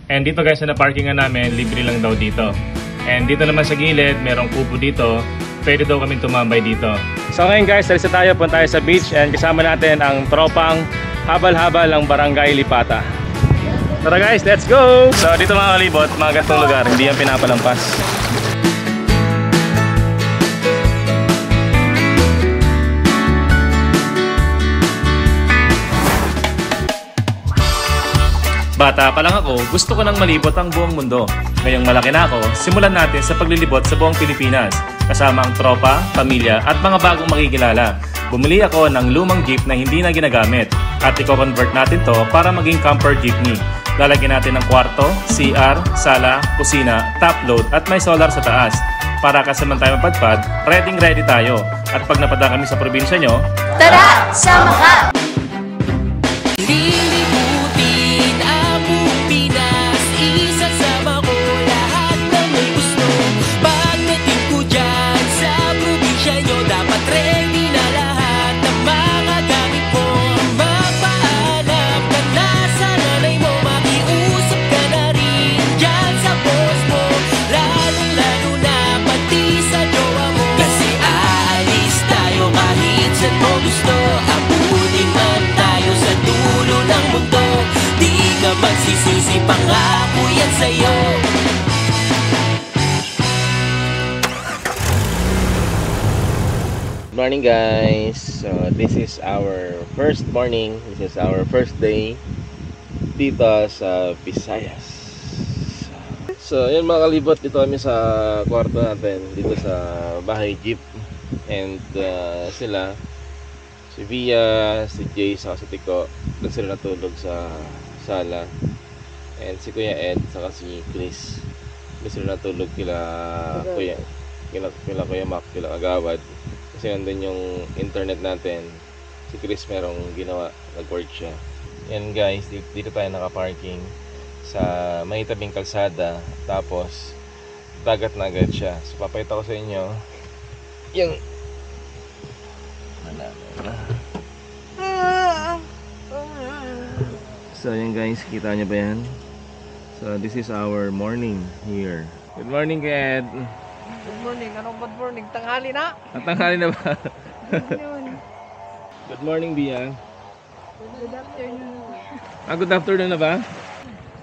And dito guys na parkingan namin, libre lang daw dito. And dito naman sa gilid, merong kubo dito. Pwede daw kaming tumambay dito. So ngayon guys, talisa tayo, punta tayo sa beach and kasama natin ang tropang habal-habal ng Barangay Lipata. Tara guys, let's go! So dito mga kalibot, mga gantong lugar, hindi yan pinapalampas. Bata pa lang ako, gusto ko nang malibot ang buong mundo. Ngayong malaki na ako, simulan natin sa paglilibot sa buong Pilipinas. Kasama ang tropa, pamilya at mga bagong makikilala. Bumili ako ng lumang jeep na hindi na ginagamit at i-convert natin to para maging camper jeepney. Lalagyan natin ng kwarto, CR, sala, kusina, top load at may solar sa taas. Para kasaman tayo mapadpad, ready tayo. At pag napadaan kami sa probinsya nyo, tara, sama ka! Magsisisi pangako yan sa'yo. Good morning guys. So this is our first morning. This is our first day dito sa Visayas. So yun mga kalibot, dito kami sa kwarto natin, dito sa bahay jeep. And sila, si Via, si Jay, saka si Tico, doon sila natulog sa sala. And si Kuya Ed saka si Chris, doon sila natulog kila Kuya Mac, kila Agawad, kasi nandun yung internet natin. Si Chris merong ginawa, nag-work siya. And guys, dito tayo nakaparking sa may tabing kalsada, tapos dagat na agad siya. So papakita ko sa inyo yung so yan guys, kita nyo ba yan? So this is our morning here. Good morning Ed. Good morning, anong good morning? Tanghali na? Tanghali na ba? Good morning Bia. Good afternoon. Good afternoon na ba?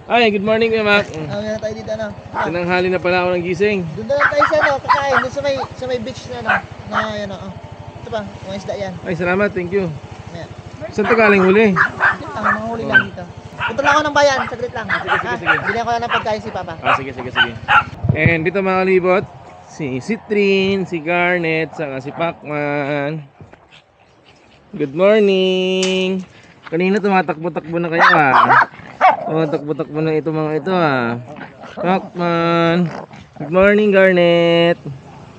Ay, good morning Kuya Mac. Na tayo dito na. Tinanghali na pala ako ng gising. Doon na tayo sa kakain, doon sa may beach na yan Ito ba, mga isda yan. Ay, salamat, thank you. Ayan. Saan ito galing huli? Ang mga huli lang dito. Punta lang ako ng bayan, saglit lang. Sige. Bilhan ko lang ng pagkain si Papa. Sige. And dito mga kalibot, si Citrin, si Garnet, saka si Pacman. Good morning! Kanina tumatakbo-takbo na kayo Tumatakbo-takbo na ito mga ito Pacman. Good morning Garnet.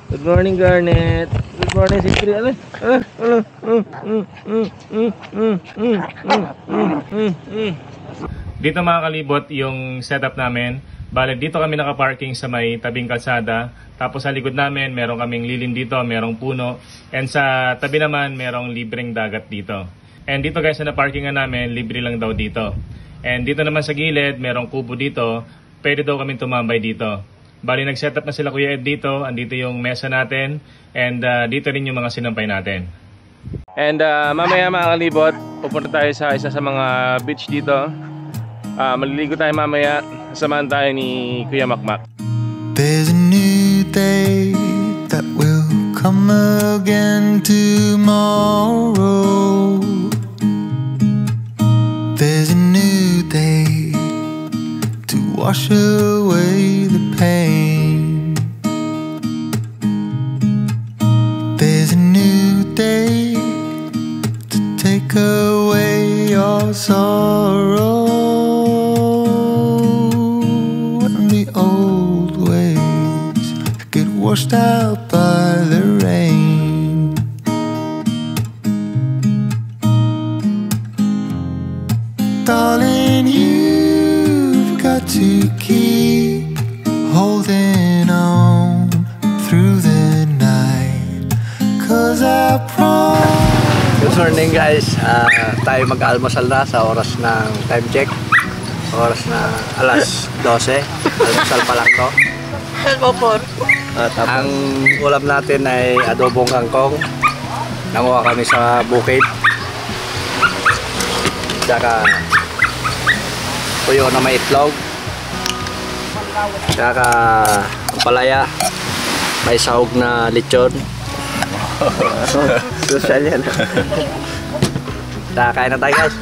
Good morning Garnet. Good morning Citrin. dito mga kalibot yung setup namin. Bale, dito kami nakaparking sa may tabing kalsada. Tapos sa likod namin, meron kaming lilim dito, merong puno. And sa tabi naman, merong libreng dagat dito. And dito guys, na parkingan namin, libre lang daw dito. And dito naman sa gilid, merong kubo dito. Pwede daw kaming tumambay dito. Bale, nag-setup na sila Kuya Ed dito. Andito yung mesa natin. And dito rin yung mga sinampay natin. And mamaya mga kalibot, pupunta tayo sa isa sa mga beach dito. Maliligo tayo mamaya. Samahan tayo ni Kuya Makmak. There's a new day that will come again tomorrow. There's a new day to wash away the pain. There's a new day to take away your sorrow. Washed out by the rain. Darling, you've got to keep holding on through the night, 'cause I promise. Good morning guys, tayo mag-almusal na sa oras ng time check Oras na alas 12. Almusal pa lang to. Ang ulam natin ay adobong kangkong. Nanguha kami sa bukid. Tsaka tuyo na may itlog. Tsaka palaya. May sahog na lechon. Social yan. Kain na tayo guys.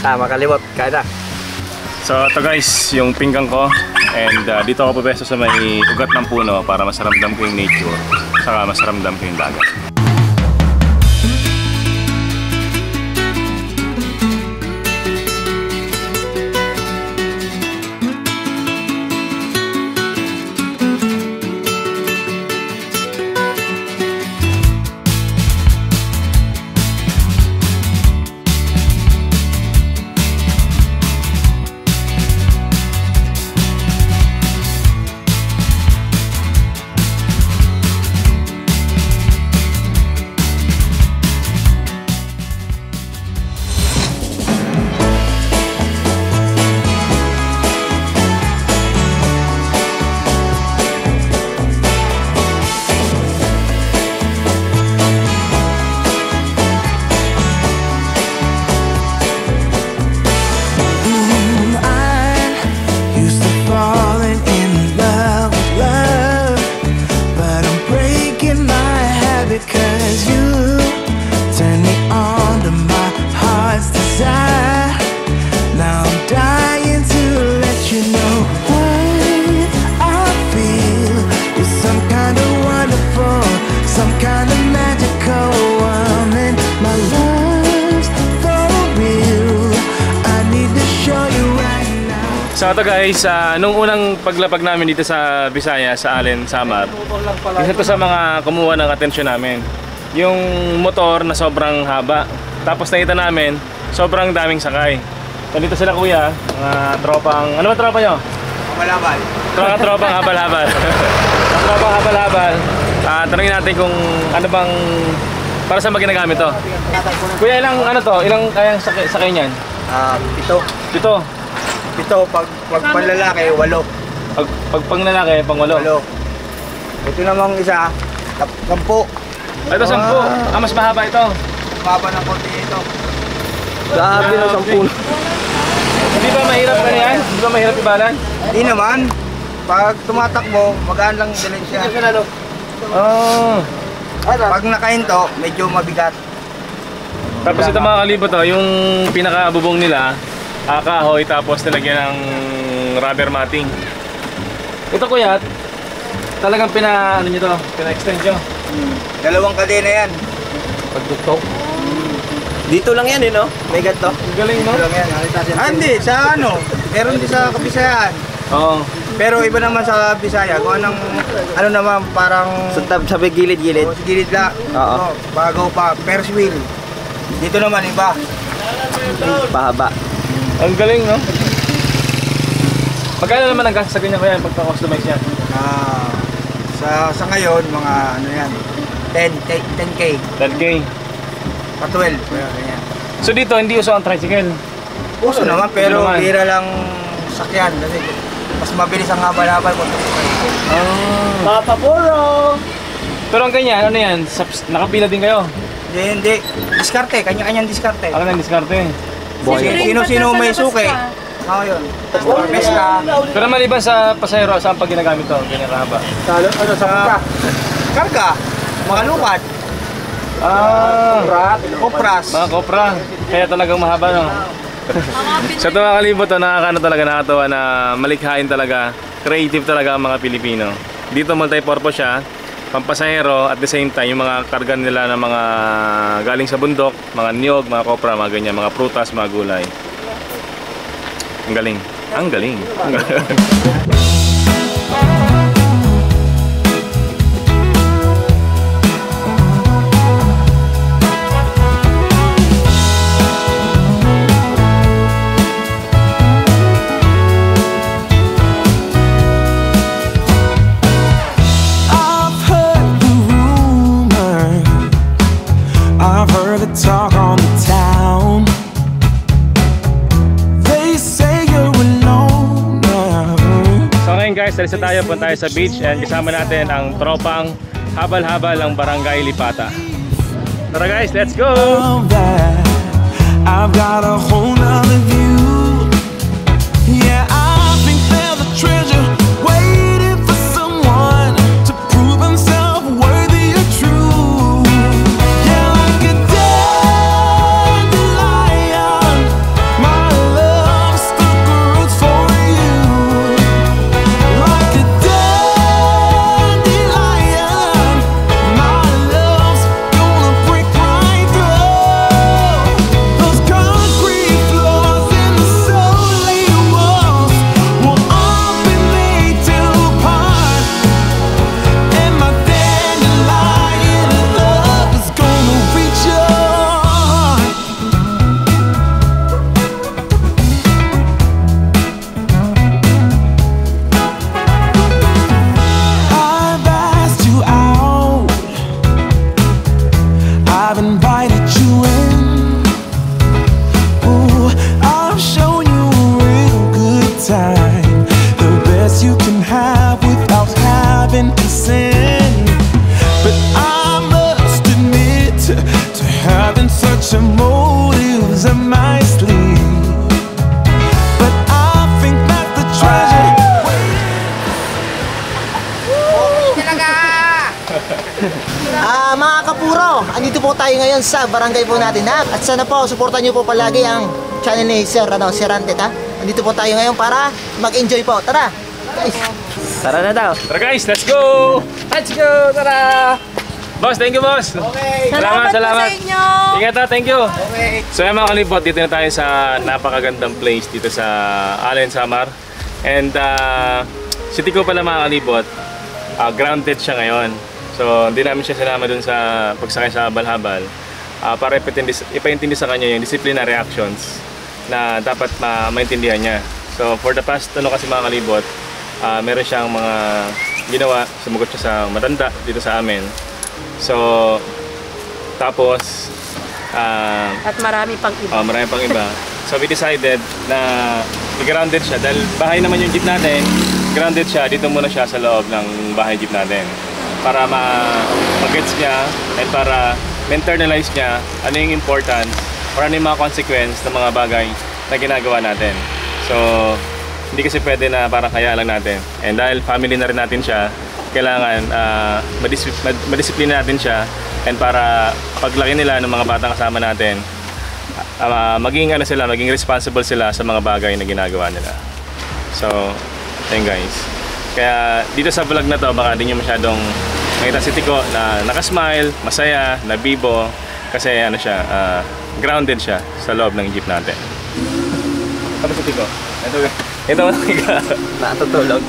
Makalimot, kain na. So ito guys, yung pinggang ko. And dito ako pupesto sa may ugat ng puno para masaramdam ko yung nature. Saka masaramdam ko yung dagat. So ito guys, nung unang paglapag namin dito sa Visayas, sa Allen, Samar, isa to sa mga kumuha ng atensyon namin. Yung motor na sobrang haba. Tapos nakita namin, sobrang daming sakay. So dito sila kuya, mga tropang, ano ba tropa nyo? Habal-habal. Tropang habal-habal. Ang tropang habal-habal. Tanungin natin kung ano bang, para saan ba ginagamit to? Kuya, ilang ano to? Ilang kayang sakay niyan? 7. Dito. Ito, pag panlalaki, 8. Pag lalaki, pang 8. Ito namang isa, 10. Ito 10. Mas mahaba ito. Maba ng konti ito. Grabe na 10. Hindi ba mahirap na yan? Hindi ba mahirap ibalan? Hindi naman. Pag tumatakbo, magaan lang din siya. Oh. Pag nakahinto, medyo mabigat. Tapos ito mga kalibot, yung pinaka-bubong nila, kahoy tapos nilagyan ng rubber matting. Ito kuya, talagang pina-extend nyo. Dalawang kadena yan. Pagduktok. Dito lang yan no? May ganito. Galing no? Hindi, sa meron din sa Kabisayan. Oo. Pero iba naman sa Bisaya, kung ano naman parang... Sa gilid-gilid? Sa gilid lang. Oo. Bago pa, Ferris wheel. Dito naman iba. Pahaba. Ang galing no? Magkano naman ang gastos sa ganyan kuya pagka-customize yan? Sa ngayon, mga ano yan, 10K. 10K. Pa 12. Ganyan. So dito, hindi uso ang tricycle? Uso naman, pero bira lang sakyan. Kasi mas mabilis ang habal-habal ko. Papapuro! Pero ang ganyan, ano yan? Nakapila din kayo? Hindi. Diskarte, kanya-kanyang diskarte. Ano na yung diskarte? Sino may suki? Ako yun. Peska. Pero maliban sa pasahero, saan pag ginagamit to? Ganyan kahaba? Sa karga. Mga lukad. Kopras. Mga kopra. Kaya talagang mahaba no? So ito mga kalibot, nakakatawa na malikhain talaga, creative talaga ang mga Pilipino. Dito multi-purpose siya, pampasahero at the same time yung mga karga nila ng mga galing sa bundok, mga niyog, mga kopra, mga ganyan, mga prutas, mga gulay. Ang galing. Ang galing. Talk on the town. They say you're guys, talisa tayo, punta tayo sa beach and kasama natin ang tropang habal-habal ng Barangay Lipata. Tara guys, let's go! I've got a whole nother view. Yeah, I think there's a treasure waiting for someone to prove himself worthy or true. Yeah, like a dandelion, my love stuck roots for you. Like a dandelion, my love's gonna break right through those concrete floors and the solid walls. Will all be made to part, and my dandelion love is gonna reach your heart. I've asked you out, I've invited you in. Ooh, I've shown you a real good time, the best you can have without having to sin. But I must admit to having such a motives up my sleeve. But I think that the treasure. Mga kapuro, andito po tayo ngayon sa barangay po natin ha. At sana po, supportan nyo po palagi ang channel ni Sir Rantet ha. Andito po tayo ngayon para mag-enjoy po. Tara! Guys! Tara na daw. Tara guys, let's go! Let's go, tara! Boss, thank you boss! Okay. Salamat, salamat! Ingat ha, thank you! Okay. So yan mga kalibot, dito na tayo sa napakagandang place dito sa Allen Samar. And si Tico pala mga kalibot, grounded siya ngayon. So hindi namin siya sinama dun sa pagsakay sa habal-habal para ipaintindi sa kanya yung disciplinary actions na dapat maintindihan niya. So for the past kasi mga kalibot, meron siyang mga ginawa, sumagot siya sa matanda dito sa amin. So tapos At marami pang iba. marami pang iba. So we decided na i-grounded siya dahil bahay naman yung jeep natin. Grounded siya, dito muna siya sa loob ng bahay jeep natin para mag-gets niya and para ma-internalize niya ano yung importance or ano yung mga consequence ng mga bagay na ginagawa natin. So hindi kasi pwede na parang kaya lang natin. And dahil family na rin natin siya, kailangan madisiplina natin siya and para paglaki nila ng mga batang kasama natin, maging responsible sila sa mga bagay na ginagawa nila. So, ayun guys. Kaya dito sa vlog na to, baka di nyo masyadong makita si Tico na nakasmile, masaya, nabibo kasi grounded siya sa loob ng jeep natin. Ano si Tico? Ito Natutulog.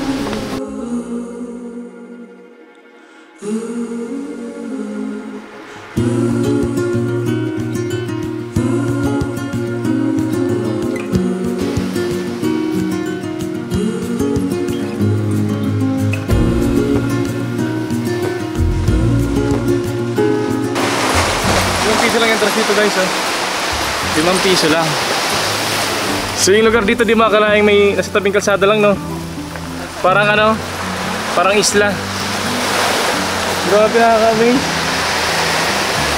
₱5 lang entrance dito guys, ₱5 lang. So yung lugar dito di makakalaing may nasa tabing kalsada lang, no? Parang parang isla. Grabe, nakaka-amaze.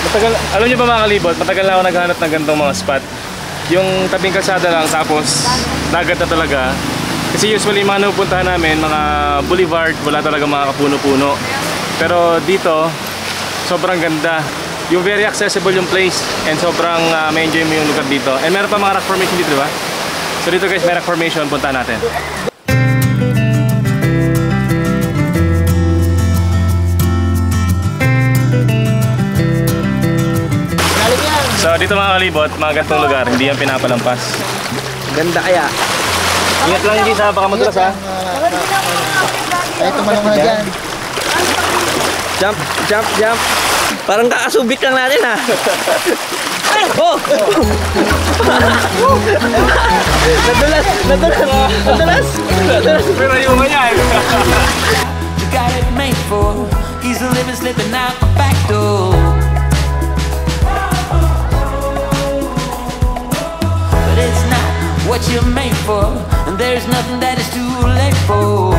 Matagal, alam niyo ba mga kalibot, matagal na ako naghanap ng ganitong mga spot. Yung tabing kalsada lang tapos dagat na talaga. Kasi usually mga napupuntahan namin, mga boulevard, wala talaga mga kapuno-puno. Pero dito, sobrang ganda. Yung very accessible yung place and sobrang may enjoy mo yung lugar dito. And meron pa mga rock formation dito, di ba? So dito guys, may rock formation, punta natin. So dito mga kalibot, mga gantong lugar, hindi yan pinapalampas. Ganda kaya. Ingat lang hindi sa baka madulas ha. Ay, tumalong mo na dyan. Jump, jump, jump. Parang kakasubik lang natin ha. Oh! Nadulas. Pero yung mga yan. You got it made for. He's a living, slipping out the back door. But it's not what you're made for, and there's nothing that is too late for.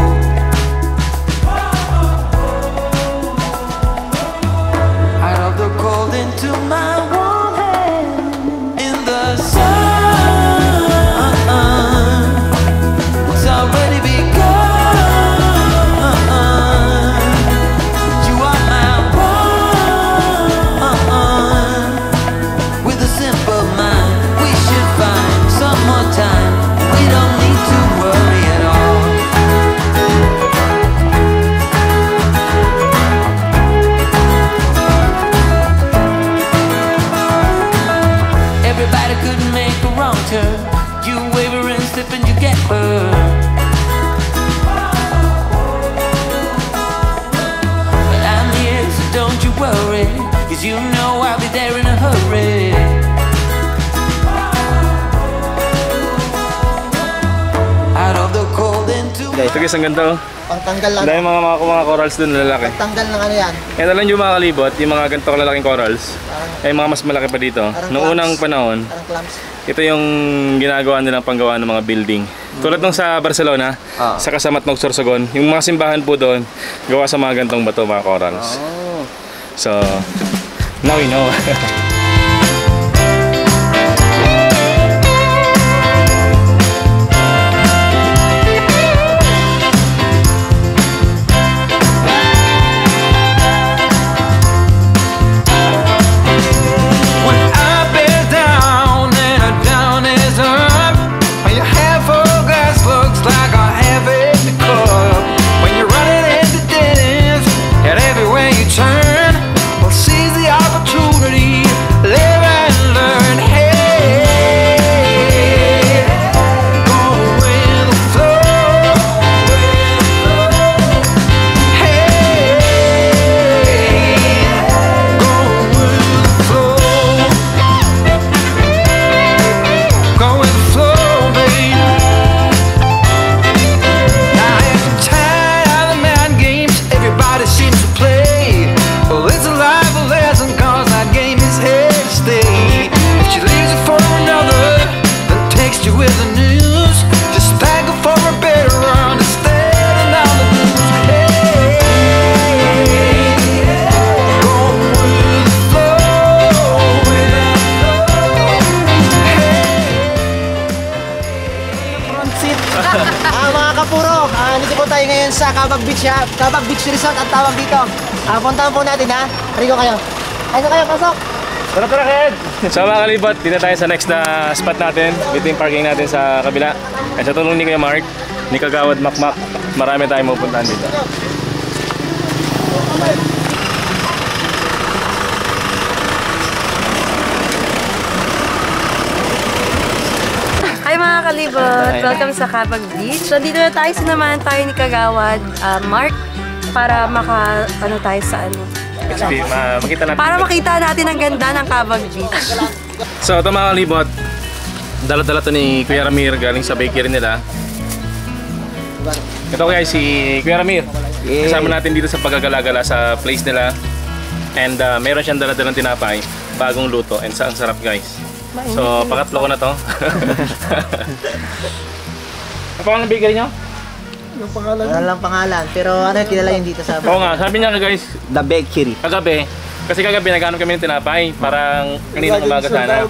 guys. Ito guys, ang ganda oh. Pangtanggal lang. Dahil mga corals dun na lalaki. Pangtanggal ng ano yan. Yan alam nyo mga kalibot, yung mga ganito kalalaking corals, ay mga mas malaki pa dito. Noong unang panahon, Parang clams. ito yung ginagawa nilang panggawa ng mga building. Tulad nung sa Barcelona, sa Kasamat ng Sorsogon, yung mga simbahan po doon, gawa sa mga gantong bato, mga corals. So, now we know. When up is down and a down is up, when your half full glass looks like a half empty cup, when you're running into dead ends and everywhere you turn, well, seize the opportunity, live and learn. Hey, go with the flow. Hey, go with the flow. Go with the flow, babe. Now if you're tired of the mind games everybody seems to play, well, it's a life lesson, cause that game is here to stay. If she leaves you for another, then text you with the news, just thank her for a better understanding of the blues. Hey, go with the flow, Mga kapuro, dito po tayo ngayon sa Cabag Beach, ha? Cabag Beach Resort ang tawag dito. Puntahan po natin, ha? Rico kayo. Ano kayo, pasok? Tara, tara, Ed! So mga kalibot, dito tayo sa next na spot natin. Dito yung parking natin sa kabila. At sa tulong ni Kuya Mark, ni Kagawad Makmak, marami tayong mapupuntahan dito. Hi mga kalibot! Welcome sa Cabag Beach. So dito na tayo, sinamahan tayo ni Kagawad Mark para tayo sa ano. Makita natin. Para makita natin ang ganda ng Cabag Beach. So ito mga kalibot, dala-dala to ni Kuya Ramir galing sa bakery nila. Ito guys, si Kuya Ramir. Kasama natin dito sa paggagalagala sa place nila. And meron siyang dala-dalang tinapay, bagong luto, and ang sarap guys. So pangatlo ko na to. Ano pa ang bakery nyo? Wala lang pangalan, pero ano kilala yun dito sa... Oo nga, sabi niya guys, The Bakery. kagabi, kasi kagabi naghanap kami ng tinapay, parang kaninang umaga sana.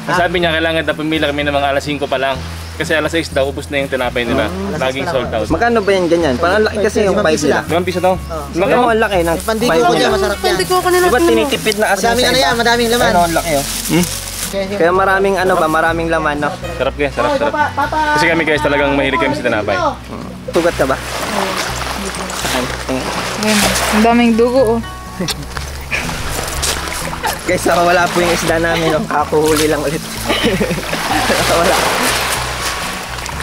Ang sabi niya, kailangan na pumila kami ng mga alas 5 pa lang. Kasi alas 6 daw, ubos na yung tinapay nila. Laging sold out. Magkano ba yan ganyan? Parang laki kasi yung 5 nila. 5 piso to. Laki Ano mo. ang laki ng Pandiko 5 ko nila? dyan, masarap yan. Pwede ko kanina. Diba tinitipid na kasi Madaming ano yan, madaming laman. Ano ang laki oh. Kaya maraming ano ba, maraming laman no? Sarap guys, sarap, sarap. Kasi kami guys talagang mahilig kami sa tinapay. Tugat ka ba? Ang daming dugo, oh. Guys, wala po yung isda namin, no? Kakuhuli lang ulit. Wala.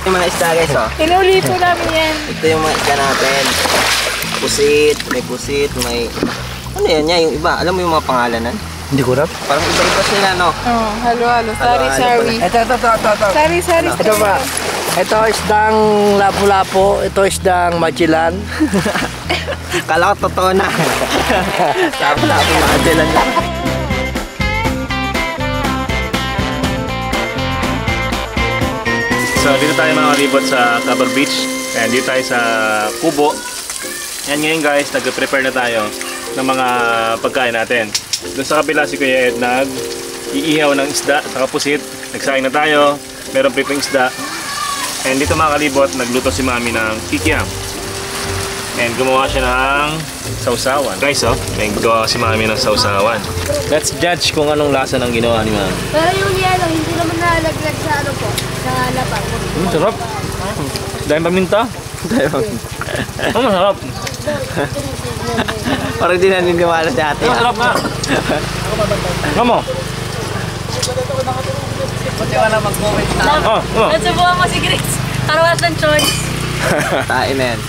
Yung mga isda guys, oh. Inuli po namin yan. Ito yung mga isda natin. Pusit, may... Ano yan niya, yung iba? Alam mo yung mga pangalanan? Hindi ko alam. Parang iba-iba sila, no? Oh, halo-halo. Sari-sari. Ito. Sari-sari. Ito ba? Ito isdang lapu-lapu, ito isdang magellan. Kala ko totoo na. Lapu-lapu, magellan lang. So dito tayo mga kalibot sa Cabag Beach. And dito tayo sa Kubo. Yan ngayon guys, nag-prepare na tayo ng mga pagkain natin. Doon sa kabila si Kuya Ed nag-iihaw ng isda sa kapusit. Nagsaing na tayo, meron piping isda. And dito mga kalibot, nagluto si Mami ng kikiam. And gumawa siya ng sausawan. Guys, naggawa si Mami ng sausawan. Let's judge kung anong lasa ng ginawa ni Mami. Pero yung yelo, hindi naman nalaglag sa ano po, sa labang. Sarap. Dahil paminta. Masarap. Parang di naniniwala si ate. Masarap nga. Mamo. Buti ka na mag-comment na. Nasubukan mo si Grace. Karawas ng choice. Tain na yan.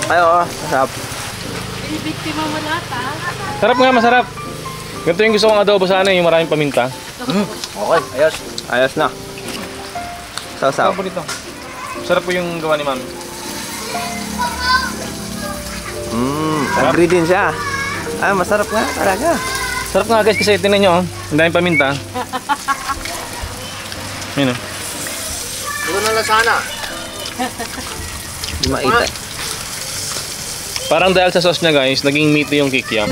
Ay, oo. Masarap. Bibiktima mo lahat, ha? Sarap nga, masarap. Ganito yung gusto kong adobo sana, yung maraming paminta. Okay, ayos. Ayos na. Sausaw. Sarap po yung gawa ni Mami. Agree din siya. Ah, masarap nga talaga. Sarap nga guys kasi tingnan nyo, ang daming paminta. Yun o. Ito na lang sana. Di maita. Parang dahil sa sauce niya guys, naging meaty yung kikiam.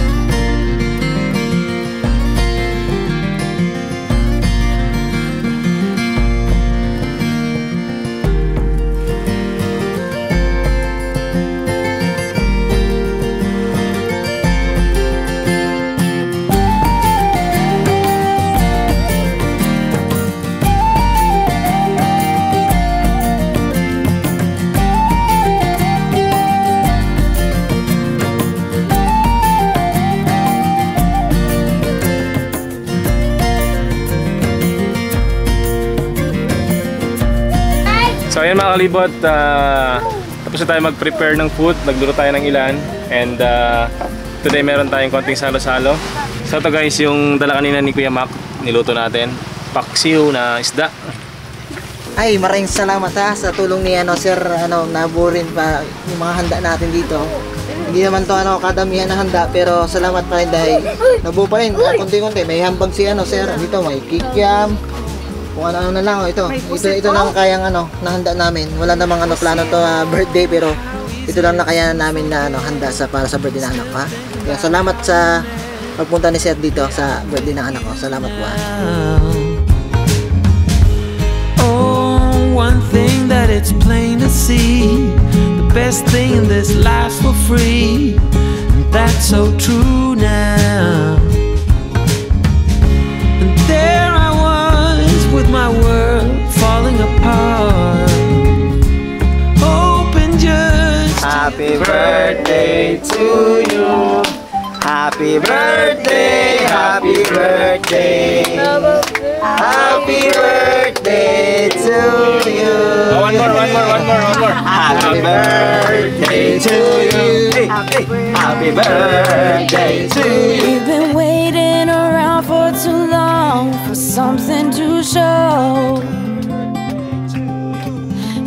So ayan mga kalibot, tapos na tayo mag-prepare ng food, nagluto tayo ng ilan, and today meron tayong konting salo-salo. So ito guys, yung dala kanina ni Kuya Mac, niluto natin, paksiw na isda. Ay, maraming salamat sa tulong ni Sir, naburin pa yung mga handa natin dito. Hindi naman to kadamihan na handa, pero salamat pa rin dahil nabuo pa rin, konti-konti. May hambag si Sir, dito may kikiam, kung ano na lang, ito lang kayang nahanda namin. Wala namang plano to birthday, pero ito lang na kaya namin na handa para sa birthday ng anak ko. Kaya salamat sa pagpunta ni Sir dito sa birthday ng anak ko. Salamat po. Oh, one thing that it's plain to see, the best thing in this life's for free, and that's so true now. And there I was with my world falling apart, hoping just Happy birthday to you. Happy birthday, happy birthday. Happy birthday to you. One more. Happy birthday to you. Happy birthday to you. We've been waiting around for too long for something to show.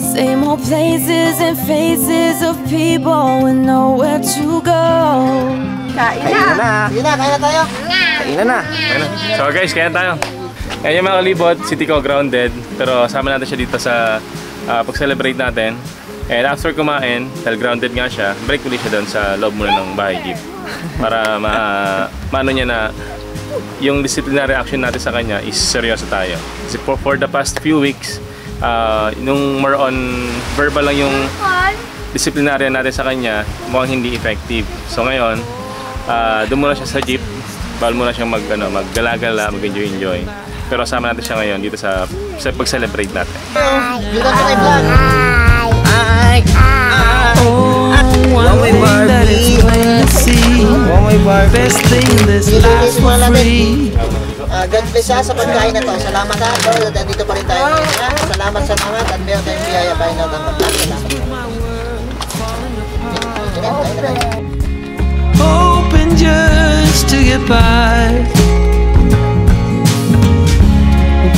Same old places and faces of people with nowhere to go. Kain na tayo. Kain na. So guys, kaya tayo. Ayan yung mga kalibot, si Tico grounded, pero sama natin siya dito sa pag-celebrate natin. And after kumain, dahil grounded nga siya, break ulit siya doon sa loob muna ng bahay jeep. Para maano niya na yung disciplinary action natin sa kanya is seryoso tayo. Kasi for the past few weeks, nung more on verbal lang yung disciplinary natin sa kanya, mukhang hindi effective. So ngayon, doon muna siya sa jeep, bawal muna siyang maggala-gala, mag-enjoy. Pero kasama natin siya ngayon dito sa pag-celebrate natin. one thing that it's plain to see, best thing in this life's for free. God bless sa pagkain na to. Salamat Lord, dito pa rin tayo. Salamat sa mga at meron tayong biyaya pa rin na Hoping just to get by,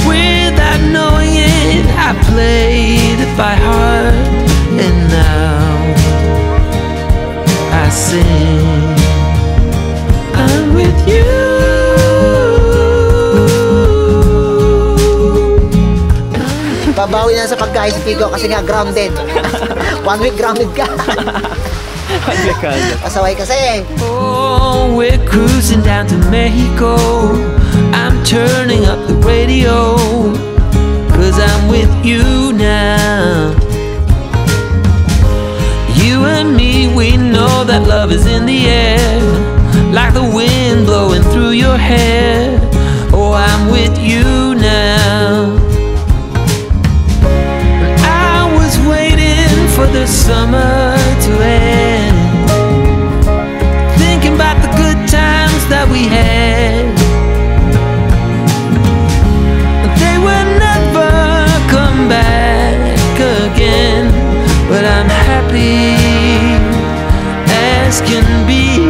without knowing it, I played it by heart, and now I sing, I'm with you. Babawi na sa pagkain si Tigo kasi nga grounded. 1 week grounded ka. Pasaway kasi. Oh, we're cruising down to Mexico. I'm turning up the radio, 'cause I'm with you now. You and me, we know that love is in the air, like the wind blowing through your hair. Oh, I'm with you now. I was waiting for the summer to end, thinking about the good times that we had. They will never come back again, but I'm happy as can be.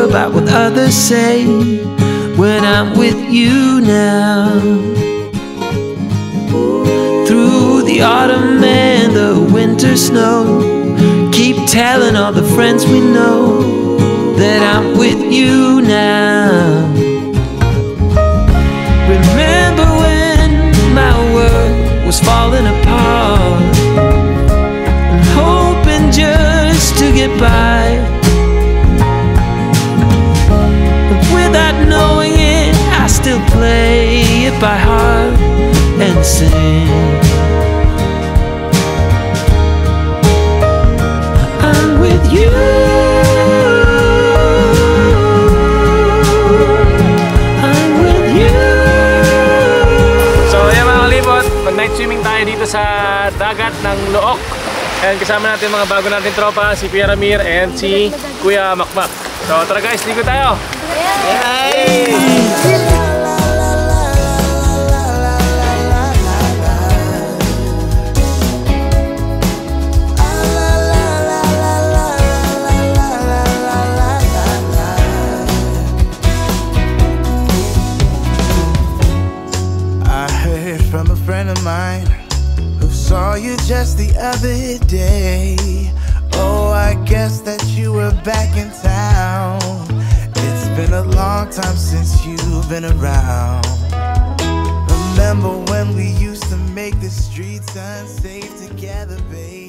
about what others say when I'm with you now. Through the autumn and the winter snow, keep telling all the friends we know that I'm with you now. Remember when my world was falling apart, and hoping just to get by. But without knowing it, I still play it by heart and sing. I'm with you. I'm with you. So yan mga kalibot, mag-night swimming tayo dito sa dagat ng Look. And kasama natin mga bago natin tropa, si Kuya Ramir and si Kuya Makmak. So tara guys, ligo tayo! From a friend of mine who saw you just the other day. Oh, I guess that you were back in town. It's been a long time since you've been around. Remember when we used to make the streets unsafe together, babe?